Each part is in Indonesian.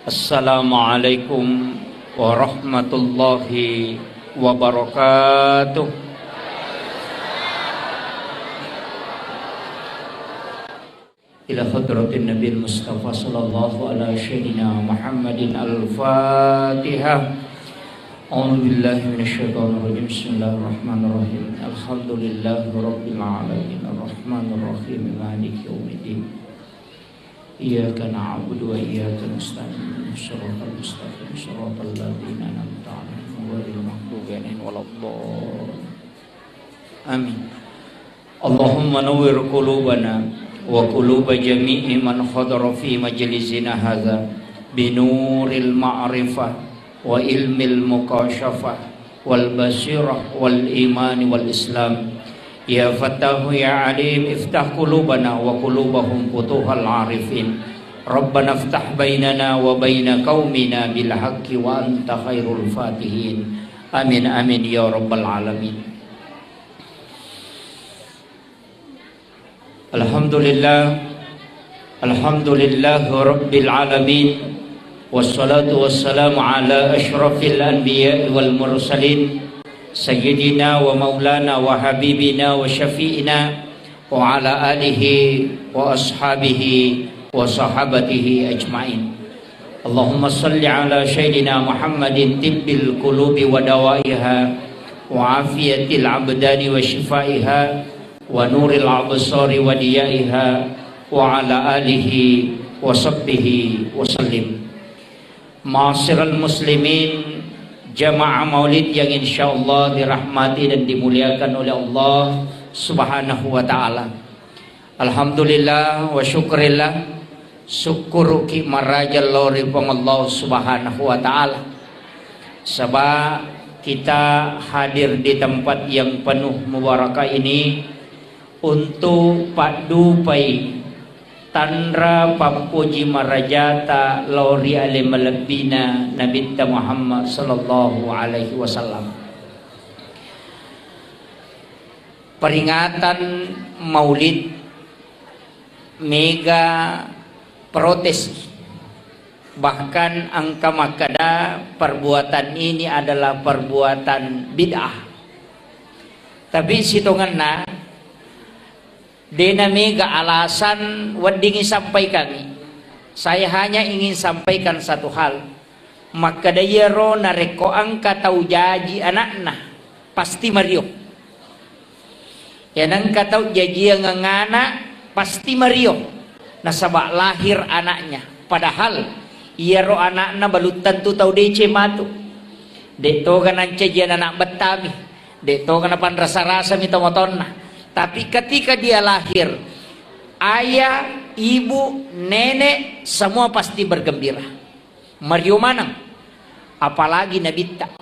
Assalamualaikum warahmatullahi wabarakatuh. Ila hadratin Nabi Mustafa sallallahu ala sayyidina Muhammadin al-Fatihah. A'udzu billahi minasyaitonir rajim. Bismillahirrahmanirrahim. Alhamdulillahi rabbil alamin arrahmanir rahim maliki yaumiddin. Iyyaka na'budu wa iyyaka nasta'in. Shiratal mustaqim shiratal ladzina an'amta 'alaihim ghairil maghdubi 'alaihim waladdallin. Amin. Allahumma nawwir qulubana wa quluba jami'i man hadara fi majlisina hadza binuril ma'rifah wa ilmil mukashafah wal basirah wal iman wal islam. Ya Fattahu ya Alim, iftah qulubana wa qulubahum futuhal arifin. Rabbana iftah bainana wa baina qaumina bil haqqi wa anta khairul fatihin. Amin amin ya rabbal alamin. Alhamdulillah, alhamdulillah rabbil alamin. Wassalatu wassalamu ala asyrafil anbiya wal mursalin Sayyidina wa maulana wa habibina wa syafi'ina wa ala alihi wa ashabihi wa sahabatihi ajma'in. Allahumma salli ala Sayyidina Muhammadin tibbil qulubi wa dawaiha wa afiyatil abdani wa shifaiha wa nuril absari wa diyaiha wa ala alihi wa sahbihi wa sallim. Ma'asyiral muslimin, jamaah maulid yang insyaallah dirahmati dan dimuliakan oleh Allah subhanahu wa ta'ala. Alhamdulillah wa syukurillah, syukur ki marajal lori pang Allah subhanahu wa ta'ala. Sebab kita hadir di tempat yang penuh mubarakah ini untuk padu pai Tandra pampuji marajata lori ale malabina Nabi Muhammad sallallahu alaihi wasallam. Peringatan Maulid mega protes, bahkan angka makada perbuatan ini adalah perbuatan bid'ah. Tapi situnganna dena mega alasan wadingi sampaikan. Saya hanya ingin sampaikan satu hal. Maka dayero nareko angka tau jaji anakna pasti Mario. Yang angka tau jaji yang ngana pasti Mario. Nasabak lahir anaknya. Padahal iero anakna balut tentu tau DC matu. Deto kanan cajian anak betami. Deto kanan rasa-rasa mita motonna. Tapi ketika dia lahir, ayah, ibu, nenek semua pasti bergembira. Mario manang, apalagi Nabi tak,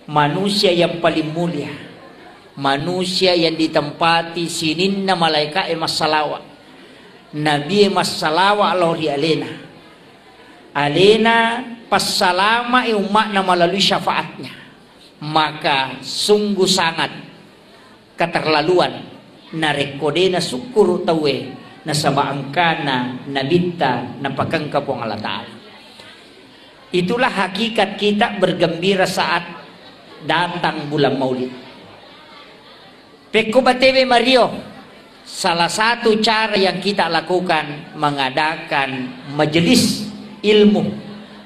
manusia yang paling mulia, manusia yang ditempati sininna malaikat masalawa, Nabi masalawa alori alena, alena passalama umatna melalui syafaatnya. Maka sungguh sangat keterlaluan narekode na syukur tawe na sabaangkana nabita na pakangkapong Allah Ta'ala. Itulah hakikat kita bergembira saat datang bulan Maulid. Peko batewe Mario, salah satu cara yang kita lakukan mengadakan majelis ilmu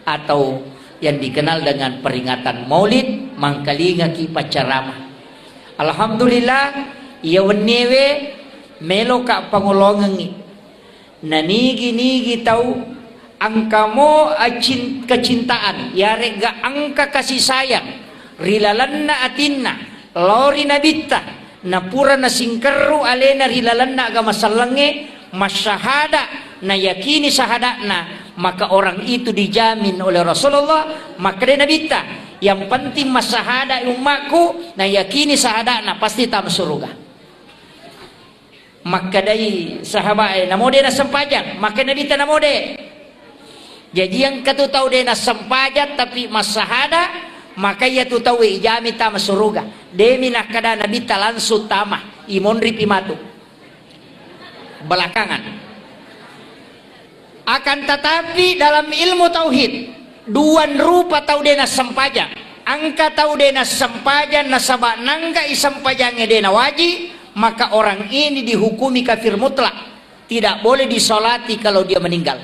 atau yang dikenal dengan peringatan Maulid mangkalinga ki pacaramah. Alhamdulillah, ia wenewe melo ka pangolongan ni. Nanigi-nigi tahu angkamo kecintaan, yare ga angka kasih sayang, rilalanna atinna, lori nabita, napura na singkeru alena rilalanna ga masalange, masyahada na yakini sahadana, maka orang itu dijamin oleh Rasulullah, maka dia nabita. Yang penting masahada umatku na yakini sahadana pasti tam surga. Maka dari sahabat namode na sempajat, maka nabi ta namode. Jadi yang katu tahu dia na sempajat tapi masahada, maka ia tu tahu ijami tam surga. Demi nak kada nabi ta langsung tamah imon ripimatu. Belakangan Akan tetapi dalam ilmu tauhid, duan rupa tau dena sempajang. Angka tau dena sempajang nasabak nangga isempajangnya dena wajib, maka orang ini dihukumi kafir mutlak. Tidak boleh disolati kalau dia meninggal.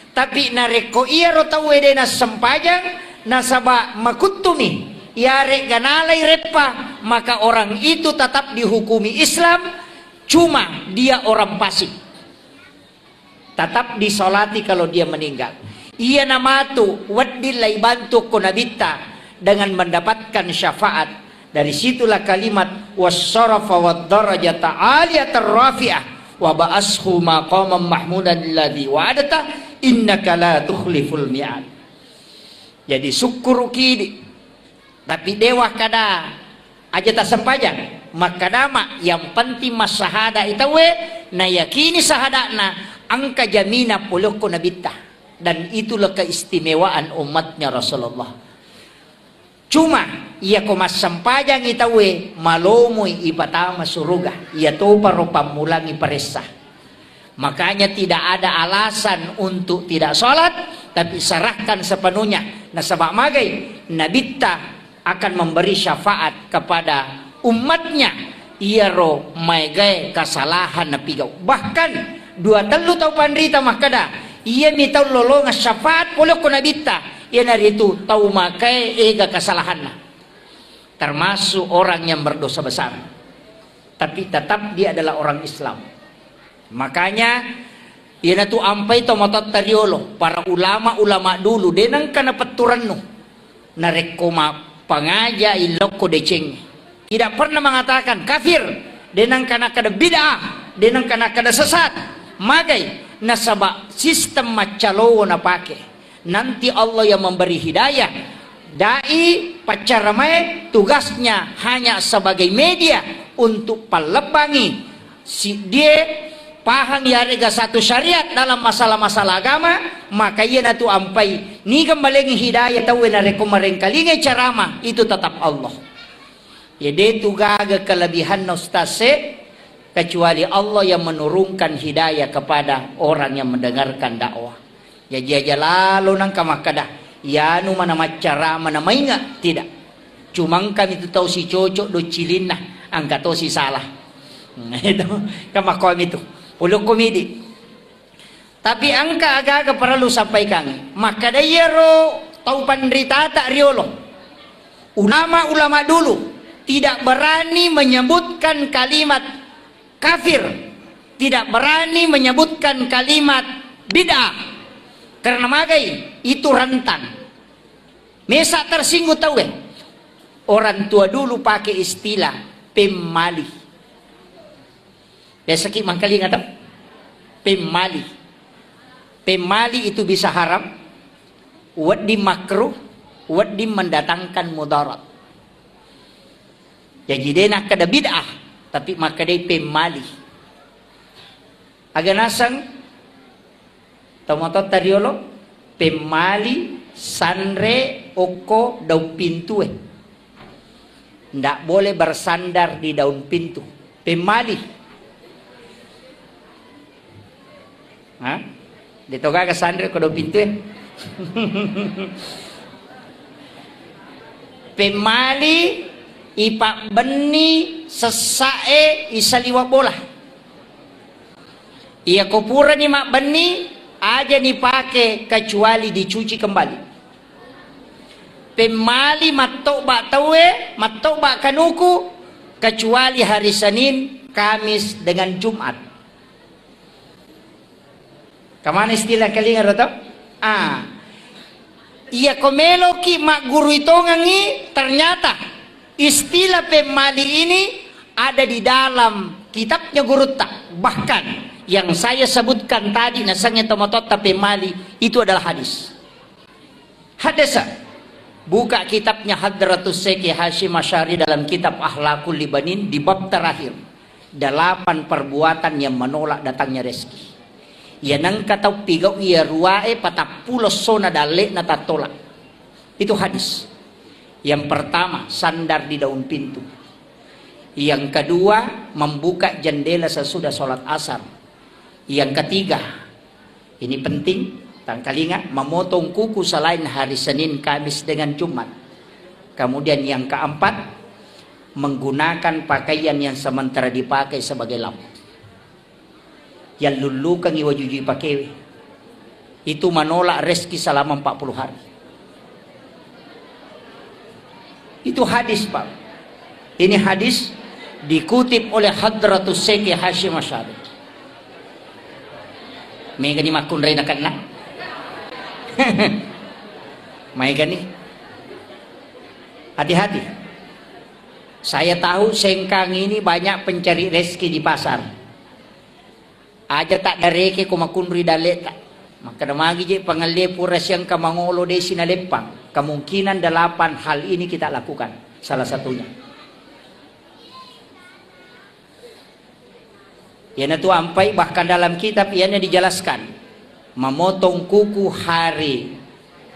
Tapi nareko iya ro tau dena sempajang nasabak makutumi yare ganalai repa, maka orang itu tetap dihukumi Islam, cuma dia orang fasik. Tetap disolati kalau dia meninggal. Ia namatu waddilai bantu kunabita dengan mendapatkan syafaat. Dari situlah kalimat wassarafa wad-darajata aliyatar rafi'ah wa ba'ashu maqaman mahmudan alladhi wa'adata innaka la tukhliful mi'ad. Jadi syukur kini. Tapi dewa kada aja tak sempajang. Maka nama yang penting mas sahada itawe na yakini sahadana angka jamina pulukku nabita. Dan itulah keistimewaan umatnya Rasulullah. Cuma ia komas sempajang itawe malomoi ipatama suruga. Ia topa rupa mulangi paresa. Makanya tidak ada alasan untuk tidak sholat, tapi serahkan sepenuhnya. Nasabak magai nabita akan memberi syafaat kepada umatnya. Ia ro magai kesalahan napigau. Bahkan 2 tau pandrita makada. Ia mitau lolonga syafaat polo ko nabita. Ia nari itu tau makai ega kesalahan. Termasuk orang yang berdosa besar. Tapi tetap dia adalah orang Islam. Makanya ia tu ampai to motot tariolo para ulama-ulama dulu denang kana peturan no. Narekoma pengaja iloko deceng. Tidak pernah mengatakan kafir. Denang kana kada bid'ah, denang kana kada sesat. Magai nasaba sistem macalo na pake. Nanti Allah yang memberi hidayah. Dai pacaramai tugasnya hanya sebagai media untuk pelebangi si dia pahang yarega satu syariat dalam masalah-masalah agama, maka ia natu ampai ni gembalengi hidayah tahu na rekomareng kalinga carama itu tetap Allah. Jadi tugaga kelebihan nostase kecuali Allah yang menurunkan hidayah kepada orang yang mendengarkan dakwah. Ya jaja lalu nang kamakada ya nu mana macara mana mainga tidak. Cuma kami itu tahu si cocok do cilin nah angka tahu si salah. Itu kamakom itu. Puluh komedi. Tapi angka agak perlu sampaikan. Maka daya ro tahu pandrita tak riolo. Ulama-ulama dulu tidak berani menyebutkan kalimat kafir, tidak berani menyebutkan kalimat bid'ah. Karena magai itu rentan. Mesa tersinggung tahu orang tua dulu pakai istilah pemali. Biasa ki mangkali ngata pemali. Pemali itu bisa haram, wadi makruh, wadi mendatangkan mudarat. Jadi dia nak kada bid'ah, tapi maka dia pemali. Agak nasang tomato tariolo pemali sanre oko daun pintu ndak boleh bersandar di daun pintu. Pemali. Hah? Ditoga ke sandre ko daun pintu Pemali ipak beni sesae isaliwa bola. Ia kopura ni mak beni aja dipakai kecuali dicuci kembali. Pemali matokba tawe, matokba kanuku kecuali hari Senin, Kamis dengan Jumat. Kamana istilah kalingan atau? Ia komelo ki mak guru itu ngangi ternyata istilah pemali ini ada di dalam kitabnya guru tak. Bahkan yang saya sebutkan tadi nasangnya tomotota pemali itu adalah hadis. Hadisa buka kitabnya Hadratus Syekh Hashim Asy'ari dalam kitab Akhlaqul Libanin di bab terakhir 8 perbuatan yang menolak datangnya rezeki. Ya nang katau pigau ia ruae patapulos sona dale na tatolak. Itu hadis. Yang pertama sandar di daun pintu. Yang kedua membuka jendela sesudah sholat asar. Yang ketiga Ini penting, tangkalinga, memotong kuku selain hari Senin, Kamis dengan Jumat. Kemudian yang keempat, menggunakan pakaian yang sementara dipakai sebagai lampu. Yang lulukan iwajujui pakai itu menolak rezeki selama 40 hari. Itu hadis, Pak. Ini hadis dikutip oleh Hadratus Syekh Hashim Asy'ari. Mega ni makun rin akan na. Mega ni. Hati-hati. Saya tahu Sengkang ini banyak pencari rezeki di pasar. Aja tak dareke ko makunri dalet. Maka damagi je pangalepo rasyang kamangolo de sinalepang. Kemungkinan 8 hal ini kita lakukan. Salah satunya. Yana tu ampai bahkan dalam kitab ianya dijelaskan. Memotong kuku hari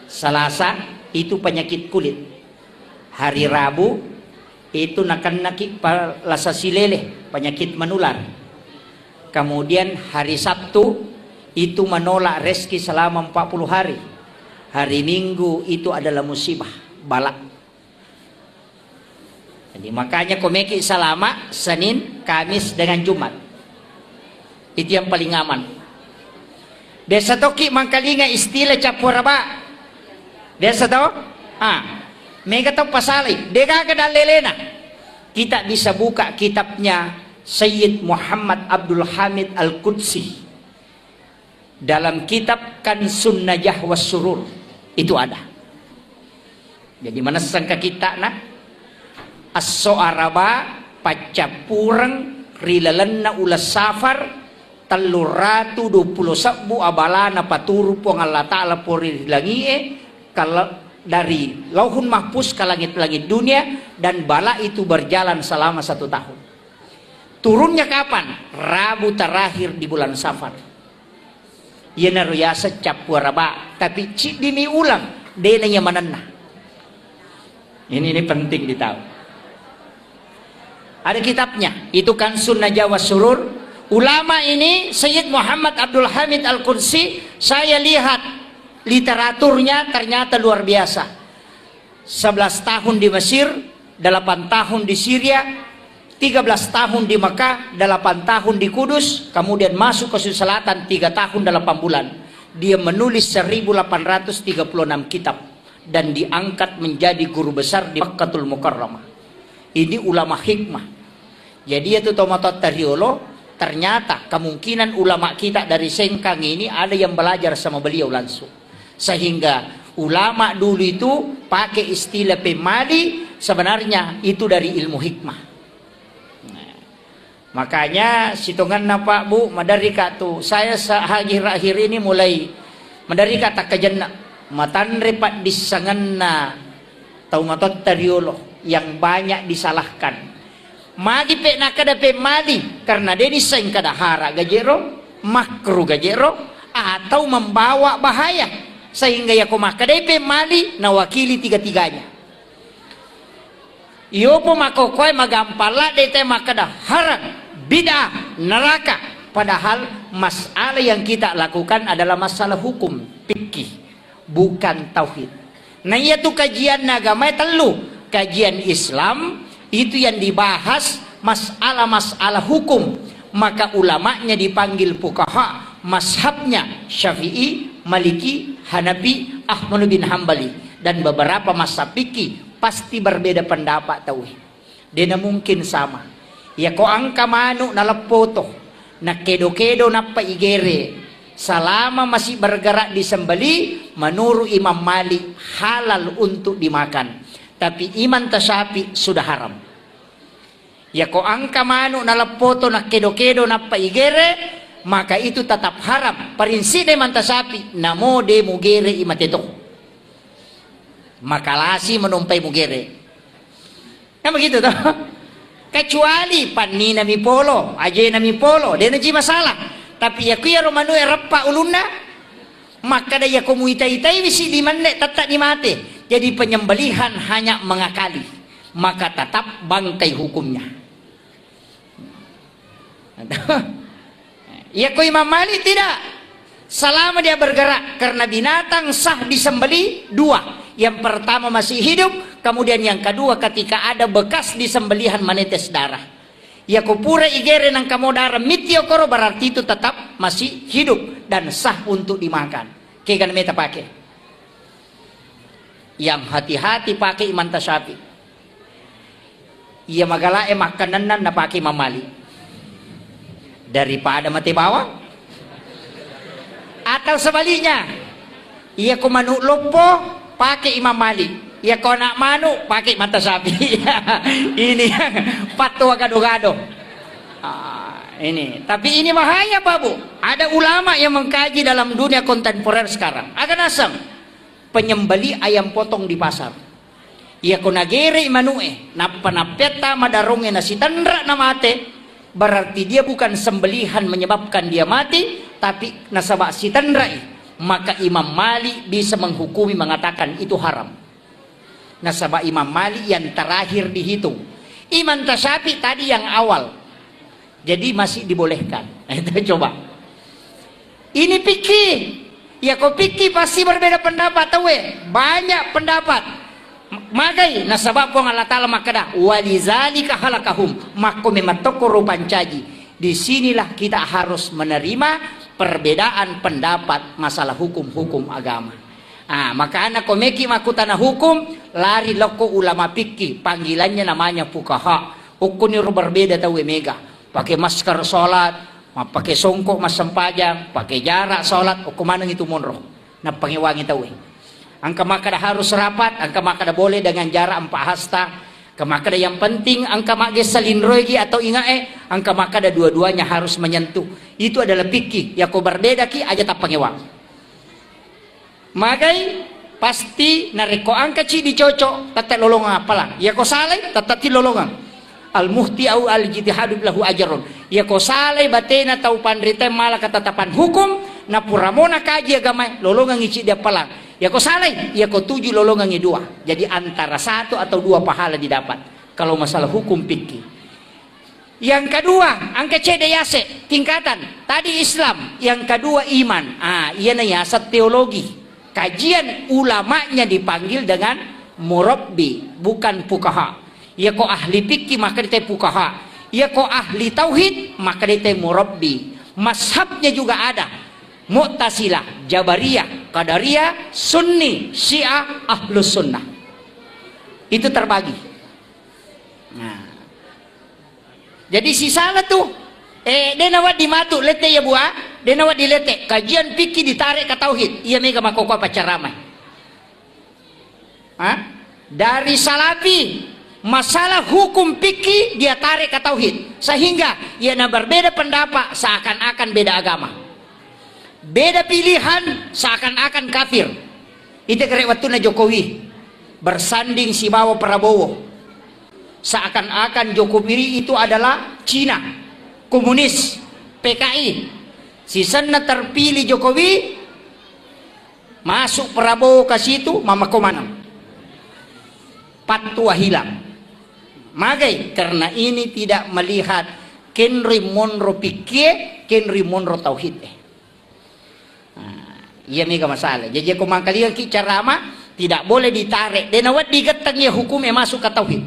Selasa itu penyakit kulit. Hari Rabu itu nakik lasa silele, penyakit menular. Kemudian hari Sabtu itu menolak rezeki selama 40 hari. Hari Minggu itu adalah musibah, balak. Jadi makanya komeki selama Senin, Kamis dengan Jumat. Itu yang paling aman. Desa toki mangkalinga istilah capuraba. Desa to? Mega to pasali. Deka kedalelena. Kita bisa buka kitabnya Sayyid Muhammad Abdul Hamid Al-Qudsi. Dalam kitab Kansun Najah was Surur itu ada. Jadi mana sangka kita nak as-so'araba pacapurang rilalanna ulas safar taluratu 21 abalana paturu po ng Allah Ta'ala puri langie kalau dari lauhun mahfuz ke langit-langit dunia, dan bala itu berjalan selama 1 tahun. Turunnya kapan? Rabu terakhir di bulan Safar. Ia naruyasa capuaraba, tapi dimi ulang denanya manana. Ini penting ditahu. Ada kitabnya, itu kan Sunnah Jawa Surur. Ulama ini Sayyid Muhammad Abdul Hamid Al-Qudsi, saya lihat literaturnya ternyata luar biasa. 11 tahun di Mesir, 8 tahun di Syria, 13 tahun di Mekah, 8 tahun di Kudus, kemudian masuk ke Selatan 3 tahun 8 bulan. Dia menulis 1836 kitab dan diangkat menjadi guru besar di Makkatul Mukarramah. Ini ulama hikmah. Jadi itu tomatot tariolo. Ternyata kemungkinan ulama kita dari Sengkang ini ada yang belajar sama beliau langsung. Sehingga ulama dulu itu pakai istilah pemadi, sebenarnya itu dari ilmu hikmah. Nah, makanya situngan na Pak Bu, madarika tu. Saya akhir-akhir ini mulai madarika tak kejana. Matanre pak disangan na tau matot tariolo yang banyak disalahkan. Magi pe nakada pe mali karena dia desain kada hara gajero, makruh gajero, atau membawa bahaya sehingga ya makada pe mali na wakili tiga-tiganya. Iyo po makokoy magampala dete makada haram, bid'ah, neraka. Padahal masalah yang kita lakukan adalah masalah hukum, fikih, bukan tauhid. Nah iya tu kajian agama telu, kajian Islam itu yang dibahas masalah-masalah hukum, maka ulamanya dipanggil fuqaha, mazhabnya Syafi'i, Maliki, Hanafi, Ahmad bin Hambali, dan beberapa mazhab fikih pasti berbeda pendapat tauhid. Dia mungkin sama. Ya ko angka manu na lapoto, na kedo-kedo na paigere, selama masih bergerak di sembeli, menurut Imam Malik halal untuk dimakan. Tapi iman tasapi sudah haram. Ya ko angka manu na lapoto na kedo-kedo na paigere, maka itu tetap haram. Prinsip iman tasapi namo de mugere imateto. Makalasi menumpai mugere. Nah begitu toh. Kecuali panni nami polo, aje nami polo, dia naji masalah. Tapi ya kuya romanu erapa uluna, maka daya komunitai bisi di mana tetap di mate. Jadi penyembelihan hanya mengakali, maka tetap bangkai hukumnya. Ya ko Imam Malik tidak. selama dia bergerak. Karena binatang sah disembeli dua. Yang pertama masih hidup, kemudian yang kedua ketika ada bekas disembelihan menetes darah. Ya kupura igere nang kamu darah mitiokoro, berarti itu tetap masih hidup dan sah untuk dimakan. Kegan meta pakai. Yang hati-hati pakai iman tasapi. Ia magalae makanan na pakai mamali. Daripada mati bawang. Atau sebaliknya, ia kumanu lopo pakai Imam Malik. Ya kau nak manu pakai mata sapi. Ini fatwa gado-gado. Ini, tapi ini bahaya Pak Bu. Ada ulama yang mengkaji dalam dunia kontemporer sekarang. Akan asam penyembeli ayam potong di pasar. Ya kau nagere imanue, napeta madaronge nasi tandra na mate. Berarti dia bukan sembelihan menyebabkan dia mati, tapi nasabak si tandrai. Maka Imam Malik bisa menghukumi mengatakan itu haram. Nasabah Imam Malik yang terakhir dihitung. Imam Tasyafi tadi yang awal. Jadi masih dibolehkan. Itu coba. Ini fikih. Ya kau fikih pasti berbeda pendapat tahu banyak pendapat. Magai nasabah pun Allah Ta'ala makada walizalika halakahum mako mematokoro pancaji. Disinilah kita harus menerima perbedaan pendapat masalah hukum-hukum agama. Maka anak komeki makutana hukum lari loko ulama fikih, panggilannya namanya fuqaha. Hukumnya berbeda tahu mega. Pakai masker salat, pakai songkok mas sempajang, pakai jarak salat, hukuman itu monroh. Nah pangiwangi tahu. Angka makada harus rapat, angka makada boleh dengan jarak 4 hasta. Kemakada yang penting angka mage salinroigi atau ingae angka makada dua-duanya harus menyentuh. Itu adalah fikih. Ya kau berbeda ki aja tak pangewang. Magai pasti nareko angka ci dicocok tata lolongan apalah. Ya kau saleh tata ti lolongan. Al muhti au al jitihadu lahu ajarun. Ya kau saleh batena tau pandrite malah ketetapan hukum na puramona kaji agama lolongan ici dia palang. Ya kau saleh, ya kau 7 lolongannya 2. Jadi antara 1 atau 2 pahala didapat. Kalau masalah hukum fikih. Yang kedua, angka C yase tingkatan. Tadi Islam, yang kedua iman. Iya yasat teologi. Kajian ulamanya dipanggil dengan murabbi, bukan fuqaha. Ya kau ahli fikih maka dia fuqaha. Ya kau ahli tauhid maka dia murabbi. Mazhabnya juga ada. Mu'tazilah, Jabariyah, Qadariyah, Sunni, Syiah, Ahlus Sunnah. Itu terbagi. Nah. Jadi sisanya tuh dia nawat dimatu lete ya buah, dia nawat dilete. Kajian fikih ditarik ke tauhid. Iya mega makoko pacaramai. Dari salafi masalah hukum fikih dia tarik ke tauhid. Sehingga ia berbeda pendapat seakan-akan beda agama. Beda pilihan seakan-akan kafir. Itu kira waktu na Jokowi bersanding si bawa Prabowo, seakan-akan Jokowi itu adalah Cina, komunis, PKI. Si sana terpilih Jokowi, masuk Prabowo ke situ, mama komana patwa hilang. Magai karena ini tidak melihat kenri monro pikir, kenri monro tauhid. Iya mega masalah. Jadi aku mangkalian ki carama tidak boleh ditarik. Dan awat digetangnya hukumnya masuk ke tauhid.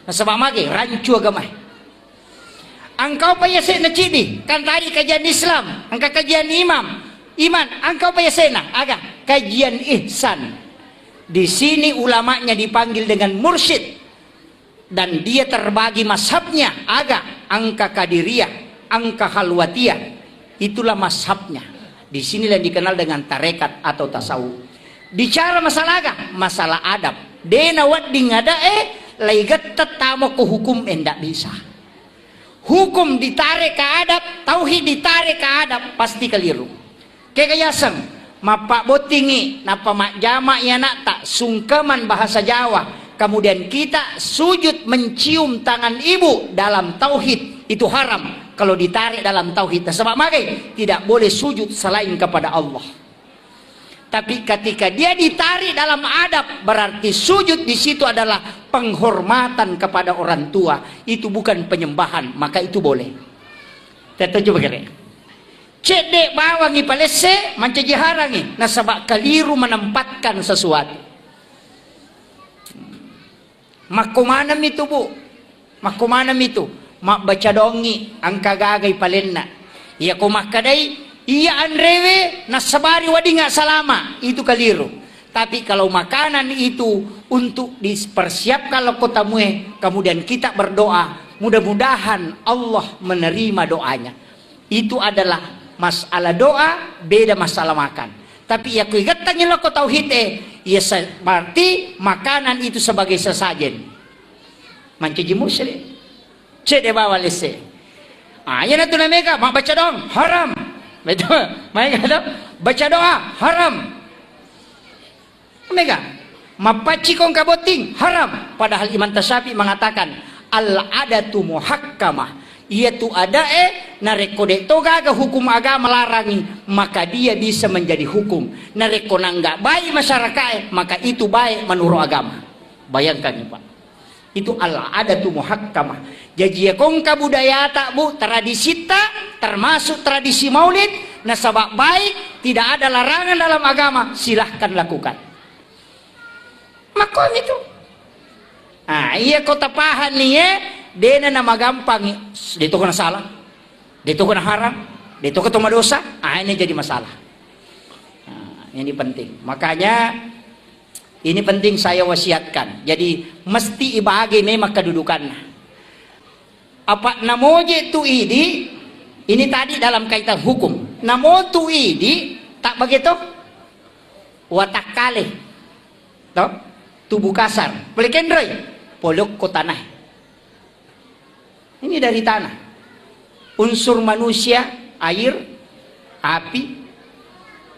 Nah, sebab mage rancu agama. Engkau pa yasena cidi kan tadi kajian Islam, angka kajian iman, engkau pa yasena aga kajian ihsan. Di sini ulamanya dipanggil dengan mursyid dan dia terbagi mazhabnya aga angka kadiriyah, angka khalwatiyah. Itulah mazhabnya. Di sinilah dikenal dengan tarekat atau tasawuf. Bicara masalah agama, masalah adab. Dena wat dingada laigat tetamo ke hukum endak bisa. Hukum ditarik ke adab, tauhid ditarik ke adab, pasti keliru. Kekayasan, mapak botingi, napa mak jamak ya nak tak sungkeman bahasa Jawa. Kemudian kita sujud mencium tangan ibu dalam tauhid itu haram. Kalau ditarik dalam tauhid, sebab magai tidak boleh sujud selain kepada Allah. Tapi ketika dia ditarik dalam adab, berarti sujud di situ adalah penghormatan kepada orang tua. Itu bukan penyembahan, maka itu boleh. Kita coba kira. Cedek bawangi palese mancaji harangi nasabak keliru menempatkan sesuatu. Makumanam itu bu, makumanam itu mak baca dongi angka gagai palenna. Iya kumakadai iya andrewe nasabari wadi nggak salama itu keliru. Tapi kalau makanan itu untuk dipersiapkan kota mue, kemudian kita berdoa, mudah-mudahan Allah menerima doanya. Itu adalah masalah doa, beda masalah makan. Tapi ya kuigatannya lo kau tauhid ya berarti makanan itu sebagai sesajen. Mancaji muslim, cede bawa lese. Ya natu namanya mak baca dong haram, betul? Mereka ada baca doa haram. Mega mapaci kong kaboting haram, padahal Imam Tasyafi mengatakan al-adatu muhakkamah, yaitu ada narekode toga ke hukum agama larangi, maka dia bisa menjadi hukum. Narekona enggak baik masyarakat maka itu baik menurut agama. Bayangkan ya Pak, itu al-adatu muhakkamah. Jadi ya kong kabudaya tak bu, tradisi tak termasuk tradisi maulid nasabak baik, tidak ada larangan dalam agama, silahkan lakukan. Makom itu. Iya kota pahan nih dena nama gampang. Itu kena salah. Itu kena haram. Itu ketemu dosa. Ini jadi masalah. Ini penting. Makanya ini penting saya wasiatkan. Jadi mesti ibagi memang kedudukannya. Apa namoje tu ini tadi dalam kaitan hukum. Namo tu tak begitu? Watak kalih. Toh? Tubuh kasar, pelekendrai, polok ko tanah. Ini dari tanah. Unsur manusia, air, api,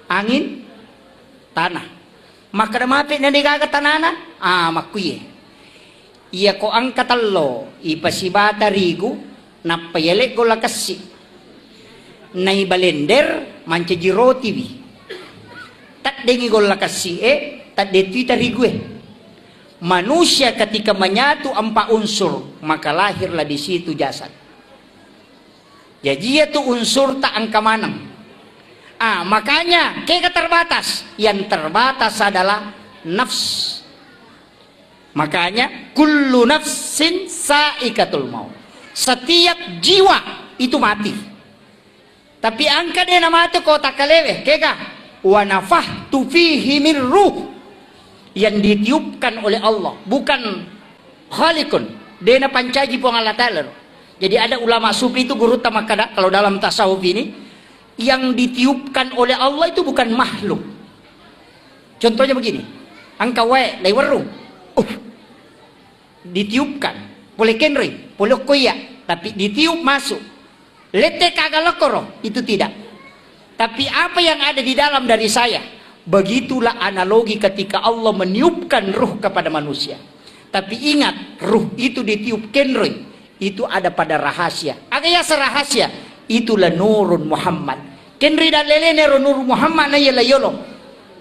angin, tanah. Maka damapit na digaga tanana, makuye. Iya ko ang katallo, ipasibata rigu, napayelek ko lakasi. Naibalender, mancaji roti bi. Tak dengi ko lakasi tak detita rigu Manusia ketika menyatu empat unsur, maka lahirlah di situ jasad. Jadi itu unsur tak angka manang. Makanya kayak terbatas. Yang terbatas adalah nafs. Makanya kullu nafsin saikatul maut. Setiap jiwa itu mati. Tapi angka dia nama itu kau tak kaleweh, keka wa nafahtu fihi min ruh. Yang ditiupkan oleh Allah, bukan khalikun. Dena pancaji pun Allah Ta'ala. Jadi ada ulama sufi itu guru tamakada kalau dalam tasawuf ini, yang ditiupkan oleh Allah itu bukan makhluk. Contohnya begini, angka wae lai warung, ditiupkan, boleh kenri, boleh koyak, tapi ditiup masuk. Lete kagalokoro itu tidak. Tapi apa yang ada di dalam dari saya? Begitulah analogi ketika Allah meniupkan ruh kepada manusia. Tapi ingat, ruh itu ditiup kenri, itu ada pada rahasia. Agaknya serahasia, itulah nurun Muhammad. Kenri dan lele nur Muhammad na yala yolo.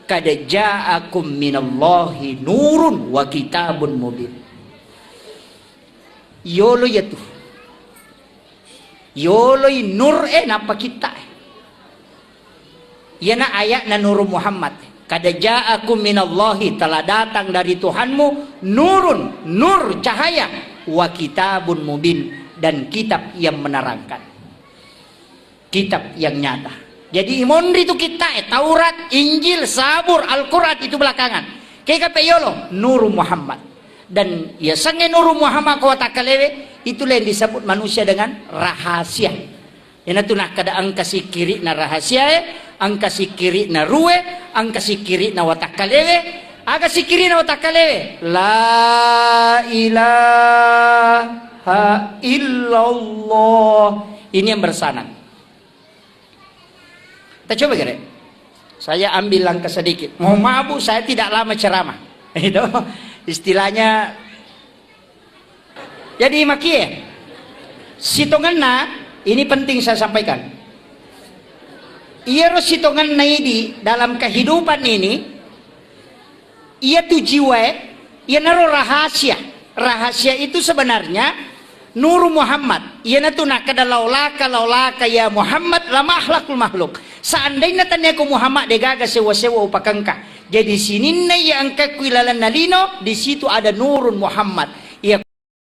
Kada ja'akum minallahi nurun wa kitabun mubin. Yolo yatu. Yolo nur napa kita. Yana ayat na nur Muhammad. Kada ja'akum minallahi, telah datang dari Tuhanmu nurun, nur cahaya, wa kitabun mubin, dan kitab yang menerangkan. Kitab yang nyata. Jadi imondri itu kita Taurat, Injil, Zabur, Al-Quran itu belakangan. Kayak yolo nur Muhammad. Dan ya sange nur Muhammad kau tak kalewe, itulah yang disebut manusia dengan rahasia. Yana tu nak kada ang kasih kiri na rahasia ang kasih kiri na ruwe, ang kasih kiri na watak kalewe, aga si kiri na watak kalewe. La ilaha illallah. Ini yang bersanad. Kita coba kira. Saya ambil langkah sedikit. Mohon maaf Bu, saya tidak lama ceramah. Itu istilahnya. Jadi makie. Sitonganna ini penting saya sampaikan. Ia sitongan naidi dalam kehidupan ini, ia tu jiwa, ia naruh rahasia. Rahasia itu sebenarnya Nur Muhammad. Iya na to nakada laulaka ya Muhammad lama akhlakul makhluk. Seandainya tanya ko Muhammad degaga sewa-sewa upakangka. Jadi sinin na yang kekwilalan nalino di situ ada nurun Muhammad. Ia